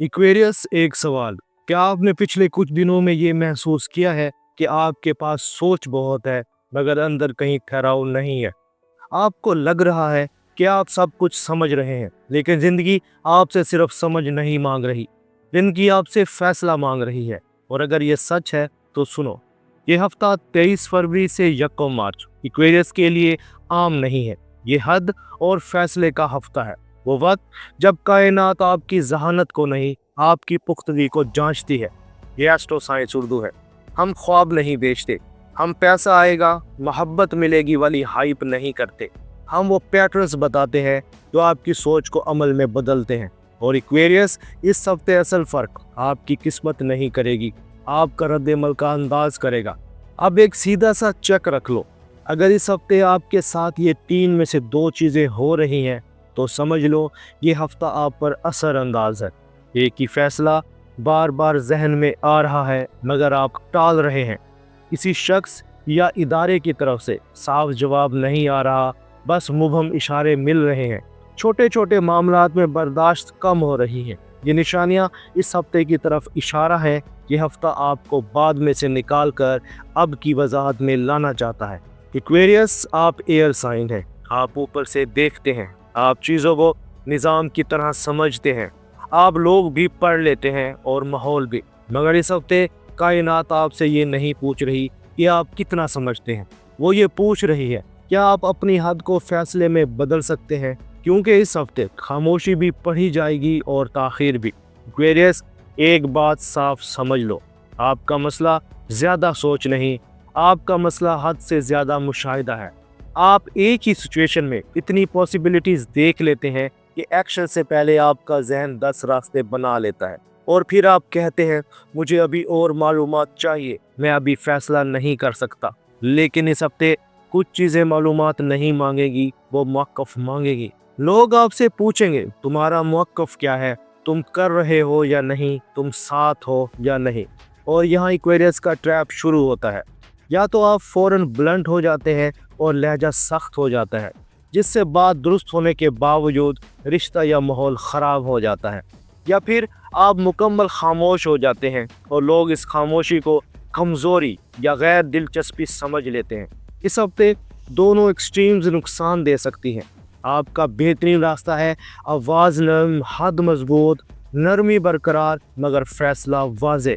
Aquarius, एक सवाल। क्या आपने पिछले कुछ दिनों में ये महसूस किया है कि आपके पास सोच बहुत है मगर अंदर कहीं ठहराव नहीं है? आपको लग रहा है कि आप सब कुछ समझ रहे हैं, लेकिन जिंदगी आपसे सिर्फ समझ नहीं मांग रही, जिंदगी आपसे फैसला मांग रही है। और अगर ये सच है तो सुनो, ये हफ्ता 23 फरवरी से 1 मार्च इक्वेरियस के लिए आम नहीं है। ये हद और फैसले का हफ्ता है। वो वक्त जब कायनात आपकी जहानत को नहीं, आपकी पुख्तगी को जांचती है। ये एस्ट्रो साइंस उर्दू है। हम ख्वाब नहीं बेचते, हम पैसा आएगा, मोहब्बत मिलेगी वाली हाइप नहीं करते। हम वो पैटर्न्स बताते हैं जो आपकी सोच को अमल में बदलते हैं। और इक्वेरियस, इस हफ्ते असल फर्क आपकी किस्मत नहीं करेगी, आपका रद्द-ए-अमल का अंदाज करेगा। अब एक सीधा सा चेक रख लो, अगर इस हफ्ते आपके साथ ये 3 में से 2 चीज़ें हो रही हैं तो समझ लो ये हफ्ता आप पर असर अंदाज है। एक ही फैसला बार बार जहन में आ रहा है मगर आप टाल रहे हैं। किसी शख्स या इदारे की तरफ से साफ जवाब नहीं आ रहा, बस मुबहम इशारे मिल रहे हैं। छोटे छोटे मामलात में बर्दाश्त कम हो रही है। ये निशानियां इस हफ्ते की तरफ इशारा है। ये हफ्ता आपको बाद में से निकाल कर अब की वजाहत में लाना चाहता है। एक्वेरियस, आप एयर साइन है। आप ऊपर से देखते हैं, आप चीज़ों को निज़ाम की तरह समझते हैं, आप लोग भी पढ़ लेते हैं और माहौल भी। मगर इस हफ्ते कायनात आपसे ये नहीं पूछ रही कि आप कितना समझते हैं, वो ये पूछ रही है क्या आप अपनी हद को फैसले में बदल सकते हैं। क्योंकि इस हफ्ते खामोशी भी पढ़ी जाएगी और ताखीर भी। एक्वेरियस, एक बात साफ समझ लो, आपका मसला ज़्यादा सोच नहीं, आपका मसला हद से ज़्यादा मुशाहिदा है। आप एक ही सिचुएशन में इतनी पॉसिबिलिटीज़ देख लेते हैं कि एक्शन से पहले आपका जहन 10 रास्ते बना लेता है और फिर आप कहते हैं मुझे अभी और मालूमात चाहिए, मैं अभी फैसला नहीं कर सकता। लेकिन इस हफ्ते कुछ चीज़ें मालूमात नहीं मांगेगी, वो मौक़िफ़ मांगेगी। लोग आपसे पूछेंगे तुम्हारा मौक़िफ़ क्या है, तुम कर रहे हो या नहीं, तुम साथ हो या नहीं। और यहाँ एक्वेरियस का ट्रैप शुरू होता है। या तो आप फ़ौरन ब्लंट हो जाते हैं और लहजा सख्त हो जाता है, जिससे बात दुरुस्त होने के बावजूद रिश्ता या माहौल ख़राब हो जाता है। या फिर आप मुकम्मल खामोश हो जाते हैं और लोग इस खामोशी को कमज़ोरी या गैर दिलचस्पी समझ लेते हैं। इस हफ्ते दोनों एक्सट्रीम्स नुकसान दे सकती हैं। आपका बेहतरीन रास्ता है आवाज़ नरम, हद मजबूत, नरमी बरकरार मगर फैसला वाज़े।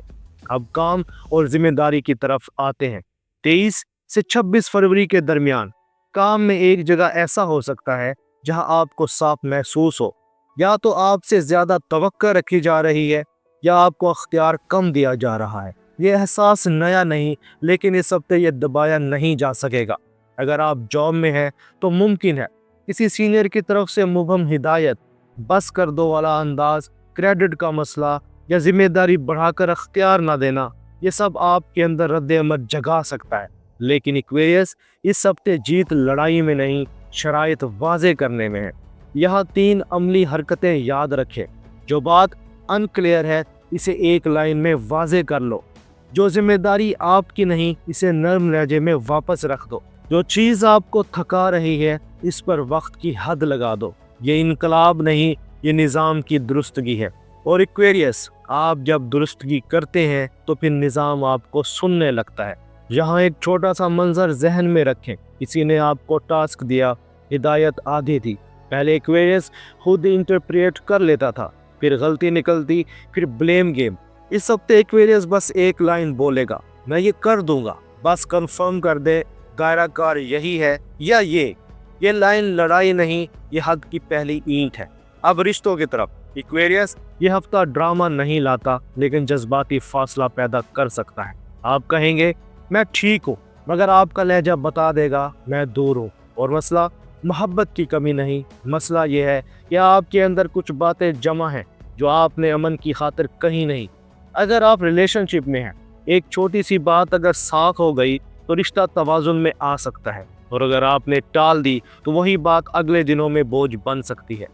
अब काम और जिम्मेदारी की तरफ आते हैं। 23 से 26 फरवरी के दरमियान काम में एक जगह ऐसा हो सकता है जहां आपको साफ महसूस हो, या तो आपसे ज़्यादा तवक्को रखी जा रही है या आपको अख्तियार कम दिया जा रहा है। ये एहसास नया नहीं, लेकिन इस हफ्ते ये दबाया नहीं जा सकेगा। अगर आप जॉब में हैं तो मुमकिन है किसी सीनियर की तरफ से मुबहम हिदायत, बस कर दो वाला अंदाज, क्रेडिट का मसला या जिम्मेदारी बढ़ाकर अख्तियार ना देना, ये सब आपके अंदर रद्द-ए-अमल जगा सकता है। लेकिन एक्वेरियस, इस हफ्ते जीत लड़ाई में नहीं, शराइत वाज़े करने में है। यहाँ 3 अमली हरकतें याद रखें। जो बात अनक्लियर है इसे एक लाइन में वाज़े कर लो। जो जिम्मेदारी आपकी नहीं, इसे नर्म लहजे में वापस रख दो। जो चीज़ आपको थका रही है, इस पर वक्त की हद लगा दो। ये इनकलाब नहीं, ये निज़ाम की दुरुस्तगी है। और एक्वेरियस, आप जब दुरुस्तगी करते हैं तो फिर निज़ाम आपको सुनने लगता है। यहाँ एक छोटा सा मंजर जहन में रखें। किसी ने आपको टास्क दिया, हिदायत आधी थी। पहले एक्वेरियस खुद इंटरप्रेट कर लेता था, फिर गलती निकलती, फिर ब्लेम गेम। इस हफ्ते एक्वेरियस बस एक लाइन बोलेगा, मैं ये कर दूंगा, बस कंफर्म कर दे दायरा कार यही है या ये लाइन लड़ाई नहीं, ये हद की पहली ईंट है। अब रिश्तों की तरफ। एक्वेरियस, ये हफ्ता ड्रामा नहीं लाता, लेकिन जज्बाती फासला पैदा कर सकता है। आप कहेंगे मैं ठीक हूँ, मगर आपका लहजा बता देगा मैं दूर हूँ। और मसला मोहब्बत की कमी नहीं, मसला ये है कि आपके अंदर कुछ बातें जमा हैं जो आपने अमन की खातिर कही नहीं। अगर आप रिलेशनशिप में हैं, एक छोटी सी बात अगर साख हो गई तो रिश्ता तवाज़ुन में आ सकता है, और अगर आपने टाल दी तो वही बात अगले दिनों में बोझ बन सकती है।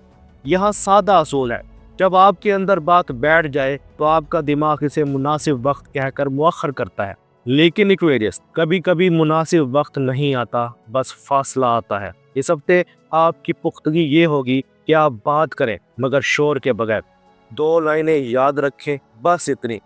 यहाँ सादा असूल है, जब आपके अंदर बात बैठ जाए तो आपका दिमाग इसे मुनासिब वक्त कहकर मुअख्खर करता है। लेकिन एक्वेरियस, कभी कभी मुनासिब वक्त नहीं आता, बस फासला आता है। इस हफ्ते आपकी पुख्तगी ये होगी कि आप बात करें मगर शोर के बगैर। 2 लाइनें याद रखें, बस इतनी।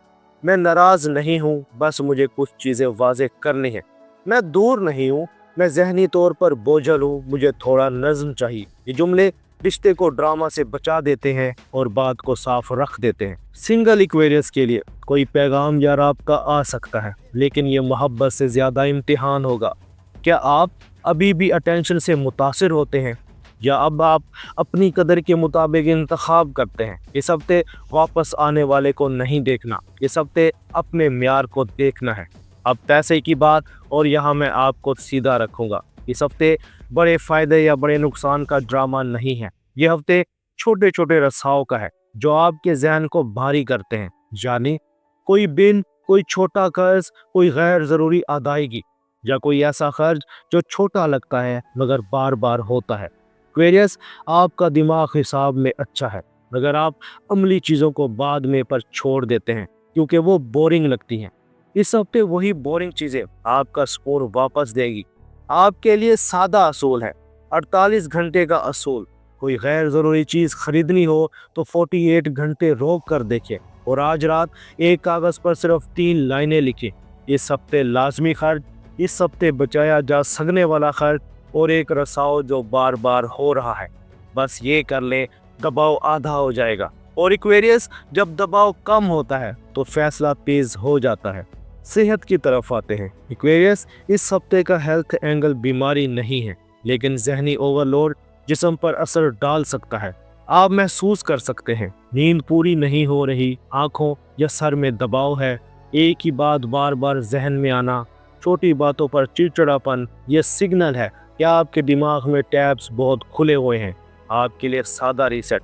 मैं नाराज नहीं हूँ, बस मुझे कुछ चीजें वाज़ेह करनी है। मैं दूर नहीं हूँ, मैं ज़हनी तौर पर बोझल हूँ, मुझे थोड़ा नज़्म चाहिए। ये जुमले रिश्ते को ड्रामा से बचा देते हैं और बात को साफ रख देते हैं। सिंगल इक्वेरियस के लिए कोई पैगाम या राब्ता आ सकता है, लेकिन ये मोहब्बत से ज़्यादा इम्तिहान होगा। क्या आप अभी भी अटेंशन से मुतासिर होते हैं, या अब आप अपनी कदर के मुताबिक इंतखाब करते हैं? इस हफ्ते वापस आने वाले को नहीं देखना, इस हफ्ते अपने म्यार को देखना है। अब पैसे की बात, और यहाँ मैं आपको सीधा रखूँगा। इस हफ्ते बड़े फ़ायदे या बड़े नुकसान का ड्रामा नहीं है। ये हफ्ते छोटे छोटे रसाव का है जो आपके ज़हन को भारी करते हैं। यानी कोई बिल, कोई छोटा कर्ज, कोई गैर ज़रूरी अदायगी, या कोई ऐसा खर्च जो छोटा लगता है मगर बार बार होता है। क्वेरियस, आपका दिमाग हिसाब में अच्छा है, मगर आप अमली चीज़ों को बाद में पर छोड़ देते हैं क्योंकि वो बोरिंग लगती हैं। इस हफ्ते वही बोरिंग चीज़ें आपका स्कोर वापस देगी। आपके लिए सादा असूल है, 48 घंटे का असूल। कोई गैर ज़रूरी चीज़ खरीदनी हो तो 48 घंटे रोक कर देखें, और आज रात एक कागज़ पर सिर्फ 3 लाइनें लिखें। इस हफ्ते लाजमी खर्च, इस हफ्ते बचाया जा सकने वाला खर्च, और एक रसाव जो बार बार हो रहा है। बस ये कर लें, दबाव आधा हो जाएगा। और एक्वेरियस, जब दबाव कम होता है तो फैसला तेज हो जाता है। सेहत की तरफ आते हैं। एक्वेरियस, इस हफ्ते का हेल्थ एंगल बीमारी नहीं है, लेकिन जहनी ओवरलोड जिस्म पर असर डाल सकता है। आप महसूस कर सकते हैं नींद पूरी नहीं हो रही, आंखों या सर में दबाव है, एक ही बात बार बार जहन में आना, छोटी बातों पर चिड़चिड़ापन। यह सिग्नल है कि आपके दिमाग में टैब्स बहुत खुले हुए हैं। आपके लिए सादा रीसेट: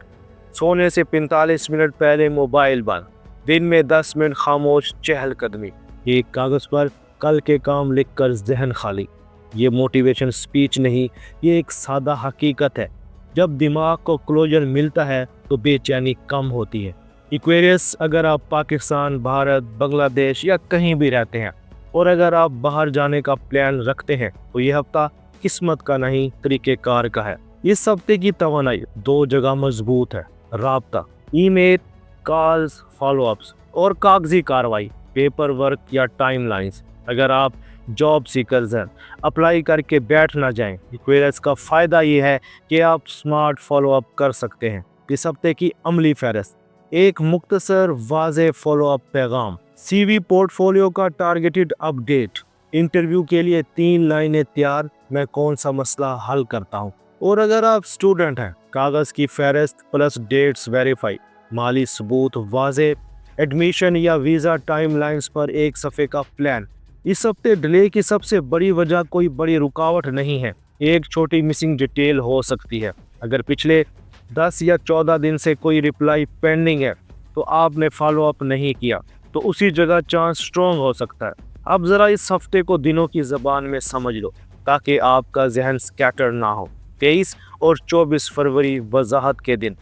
सोने से 45 मिनट पहले मोबाइल बंद, दिन में 10 मिनट खामोश चहलकदमी, एक कागज़ पर कल के काम लिखकर जहन खाली। ये मोटिवेशन स्पीच नहीं, ये एक सादा हकीकत है। जब दिमाग को क्लोजर मिलता है तो बेचैनी कम होती है। एक्वेरियस, अगर आप पाकिस्तान, भारत, बांग्लादेश या कहीं भी रहते हैं, और अगर आप बाहर जाने का प्लान रखते हैं, तो यह हफ्ता किस्मत का नहीं, तरीक़ेकार का है। इस हफ्ते की तवानाई 2 जगह मजबूत है: राब्ता, ईमेल, कॉल्स, फॉलोअप्स, और कागजी कार्रवाई, पेपर वर्क या टाइमलाइंस। अगर आप जॉब सीकर्स हैं, अप्लाई करके बैठ ना जाएं। एक्वेरियस का फ़ायदा ये है कि आप स्मार्ट फॉलोअप कर सकते हैं। इस हफ्ते की अमली फहरिस्त: एक मुख्तसर वाज़ेह फॉलोअप पैगाम, CV पोर्टफोलियो का टारगेटेड अपडेट, इंटरव्यू के लिए 3 लाइनें तैयार, मैं कौन सा मसला हल करता हूँ। और अगर आप स्टूडेंट हैं, कागज़ की फहरिस्त प्लस डेट्स वेरीफाई, माली सबूत वाज़ेह, एडमिशन या वीज़ा टाइमलाइंस पर एक सफ़े का प्लान। इस हफ्ते डिले की सबसे बड़ी वजह कोई बड़ी रुकावट नहीं है, एक छोटी मिसिंग डिटेल हो सकती है। अगर पिछले 10 या 14 दिन से कोई रिप्लाई पेंडिंग है तो आपने फॉलो अप नहीं किया, तो उसी जगह चांस स्ट्रॉन्ग हो सकता है। अब ज़रा इस हफ्ते को दिनों की ज़बान में समझ लो ताकि आपका जहन स्कैटर ना हो। 23 और 24 फरवरी वजाहत के दिन।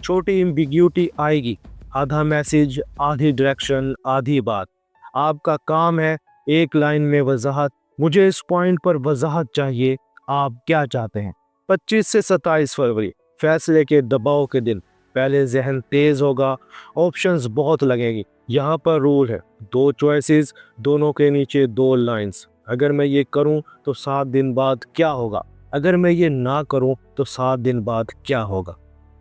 छोटी एम्बिग्यूटी आएगी, आधा मैसेज, आधी डायरेक्शन, आधी बात। आपका काम है एक लाइन में वजाहत: मुझे इस पॉइंट पर वजाहत चाहिए, आप क्या चाहते हैं। 25 से 27 फरवरी फैसले के दबाव के दिन। पहले जहन तेज होगा, ऑप्शंस बहुत लगेंगी। यहाँ पर रूल है: 2 चॉइसेस, दोनों के नीचे 2 लाइंस। अगर मैं ये करूँ तो 7 दिन बाद क्या होगा, अगर मैं ये ना करूँ तो 7 दिन बाद क्या होगा।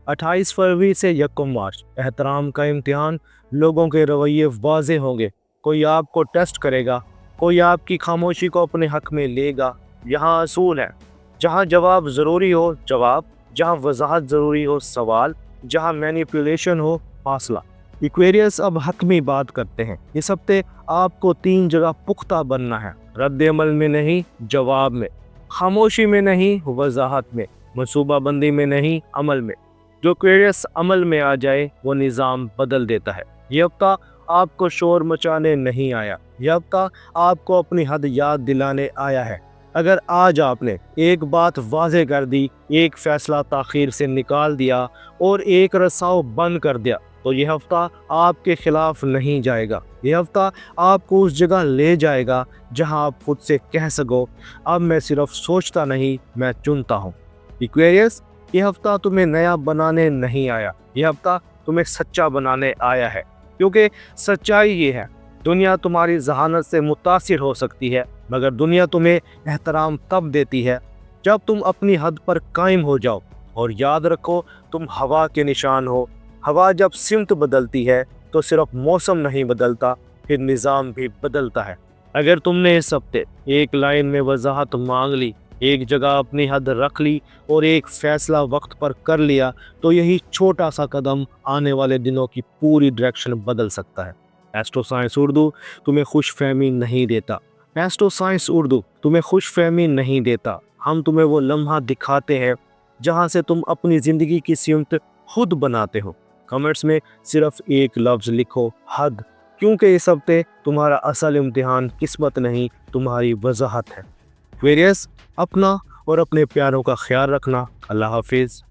28 फरवरी से 1 मार्च एहतराम का इम्तिहान। लोगों के रवैये वाज़ेह होंगे, कोई आपको टेस्ट करेगा, कोई आपकी खामोशी को अपने हक में लेगा। यहाँ असूल है: जहाँ जवाब ज़रूरी हो जवाब, जहाँ वजाहत ज़रूरी हो सवाल, जहाँ मैनिपुलेशन हो फासला। एक्वेरियस, अब हकमी बात करते हैं। इस हफ्ते आपको 3 जगह पुख्ता बनना है: रद्द अमल में नहीं, जवाब में; खामोशी में नहीं, वजाहत में; मनसूबाबंदी में नहीं, अमल में। जो एक्वेरियस अमल में आ जाए वो निज़ाम बदल देता है। यह हफ्ता आपको शोर मचाने नहीं आया, यह हफ्ता आपको अपनी हद याद दिलाने आया है। अगर आज आपने एक बात वाज़ेह कर दी, एक फैसला ताख़ीर से निकाल दिया और एक रसाव बंद कर दिया, तो यह हफ्ता आपके खिलाफ नहीं जाएगा। यह हफ्ता आपको उस जगह ले जाएगा जहां आप खुद से कह सको, अब मैं सिर्फ सोचता नहीं, मैं चुनता हूं। एक्वेरियस, यह हफ्ता तुम्हें नया बनाने नहीं आया, यह हफ्ता تمہیں سچا بنانے آیا ہے، کیونکہ سچائی یہ ہے، دنیا تمہاری ذہانت سے متاثر ہو سکتی ہے مگر دنیا تمہیں احترام تب دیتی ہے جب تم اپنی حد پر قائم ہو جاؤ۔ اور یاد رکھو، تم ہوا کے نشان ہو۔ ہوا جب سمت بدلتی ہے تو صرف موسم نہیں بدلتا، پھر نظام بھی بدلتا ہے۔ اگر تم نے اس ہفتے ایک لائن میں وضاحت مانگ لی، ایک جگہ اپنی حد رکھ لی اور ایک فیصلہ وقت پر کر لیا، تو یہی چھوٹا سا قدم آنے والے دنوں کی پوری ڈائریکشن بدل سکتا ہے۔ ایسٹرو سائنس اردو تمہیں خوش فہمی نہیں دیتا۔ ایسٹرو سائنس اردو تمہیں خوش فہمی نہیں دیتا۔ ہم تمہیں وہ لمحہ دکھاتے ہیں جہاں سے تم اپنی زندگی کی سمت خود بناتے ہو۔ کمنٹس میں صرف ایک لفظ لکھو، حد، کیونکہ اس ہفتے تمہارا اصل امتحان قسمت نہیں، تمہاری وضاحت ہے۔ ویریس، اپنا اور اپنے پیاروں کا خیال رکھنا۔ اللہ حافظ۔